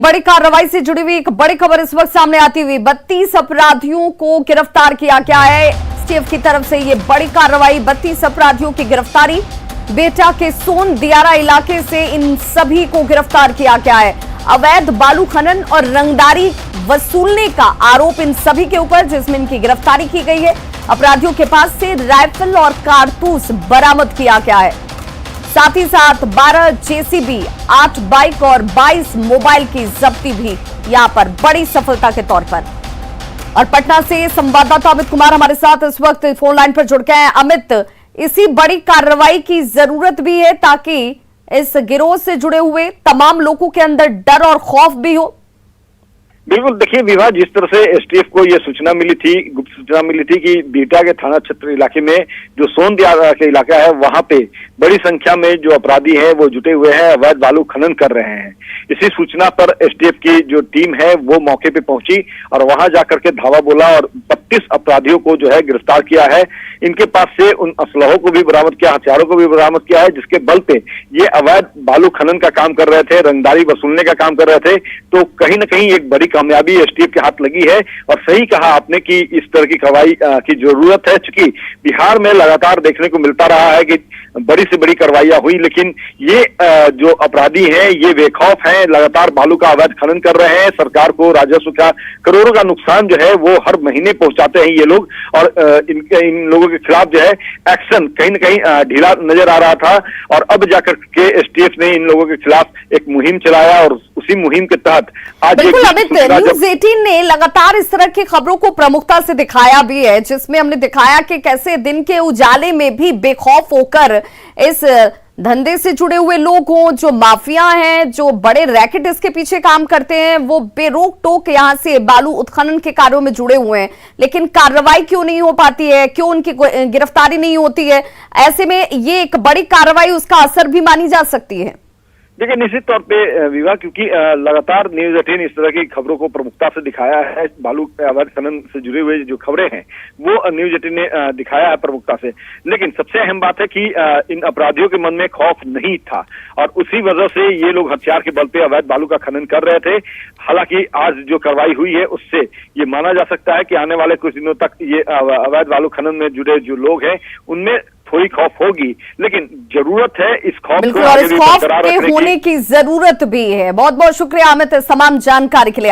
बड़ी कार्रवाई से जुड़ी हुई एक बड़ी खबर इस वक्त सामने आती हुई 32 अपराधियों को गिरफ्तार किया गया है। एसटीएफ की तरफ से ये बड़ी कार्रवाई, 32 अपराधियों की गिरफ्तारी। बेटा के सोन दियारा इलाके से इन सभी को गिरफ्तार किया गया है। अवैध बालू खनन और रंगदारी वसूलने का आरोप इन सभी के ऊपर, जिसमें इनकी गिरफ्तारी की गई है। अपराधियों के पास से राइफल और कारतूस बरामद किया गया है। साथ ही साथ 12 जेसीबी, 8 बाइक और 22 मोबाइल की जब्ती भी यहां पर बड़ी सफलता के तौर पर। और पटना से संवाददाता अमित कुमार हमारे साथ इस वक्त फोन लाइन पर जुड़ गए हैं। अमित, इसी बड़ी कार्रवाई की जरूरत भी है ताकि इस गिरोह से जुड़े हुए तमाम लोगों के अंदर डर और खौफ भी हो। बिल्कुल, देखिए विवाह, जिस तरह से एसटीएफ को यह सूचना मिली थी, गुप्त सूचना मिली थी कि बिहटा के थाना क्षेत्र इलाके में जो सोन दियारा के इलाका है, वहां पे बड़ी संख्या में जो अपराधी हैं वो जुटे हुए हैं, अवैध बालू खनन कर रहे हैं। इसी सूचना पर एसटीएफ की जो टीम है वो मौके पे पहुंची और वहां जाकर के धावा बोला और 32 अपराधियों को जो है गिरफ्तार किया है। इनके पास से उन असलहों को भी बरामद किया, हथियारों को भी बरामद किया है, जिसके बल पे ये अवैध बालू खनन का काम कर रहे थे, रंगदारी वसूलने का काम कर रहे थे। तो कहीं ना कहीं एक बड़ी कामयाबी एसटीएफ के हाथ लगी है। और सही कहा आपने कि इस तरह की कार्रवाई की जरूरत है, चूंकि बिहार में लगातार देखने को मिलता रहा है कि बड़ी से बड़ी कार्रवाइयां हुई, लेकिन ये जो अपराधी हैं ये बेखौफ हैं, लगातार बालू का अवैध खनन कर रहे हैं। सरकार को राजस्व का करोड़ों का नुकसान जो है वो हर महीने पहुंचाते हैं ये लोग। और इन लोगों के खिलाफ जो है एक्शन कहीं ना कहीं ढीला नजर आ रहा था। और अब जाकर के एसटीएफ ने इन लोगों के खिलाफ एक मुहिम चलाया और उसी मुहिम के तहत आज बिल्कुल अमित, न्यूज़ 18 ने लगातार इस तरह की खबरों को प्रमुखता से दिखाया भी है, जिसमें हमने दिखाया कि कैसे दिन के उजाले में भी बेखौफ होकर इस धंधे से जुड़े हुए लोग हों, जो माफिया हैं, जो बड़े रैकेट इसके पीछे काम करते हैं, वो बेरोक टोक यहां से बालू उत्खनन के कार्यों में जुड़े हुए हैं। लेकिन कार्रवाई क्यों नहीं हो पाती है, क्यों उनकी गिरफ्तारी नहीं होती है? ऐसे में ये एक बड़ी कार्रवाई, उसका असर भी मानी जा सकती है। देखिए, निश्चित तौर पे विवाह, क्योंकि लगातार न्यूज़ 18 इस तरह की खबरों को प्रमुखता से दिखाया है। बालू अवैध खनन से जुड़े हुए जो खबरें हैं वो न्यूज़ 18 ने दिखाया है प्रमुखता से। लेकिन सबसे अहम बात है कि इन अपराधियों के मन में खौफ नहीं था और उसी वजह से ये लोग हथियार के बल पे अवैध बालू का खनन कर रहे थे। हालांकि आज जो कार्रवाई हुई है उससे ये माना जा सकता है कि आने वाले कुछ दिनों तक ये अवैध बालू खनन में जुड़े जो लोग हैं उनमें थोड़ी खौफ होगी, लेकिन जरूरत है इस खौफ को, और इस खौफ के होने की जरूरत भी है। बहुत बहुत शुक्रिया अमित, इस तमाम जानकारी के लिए।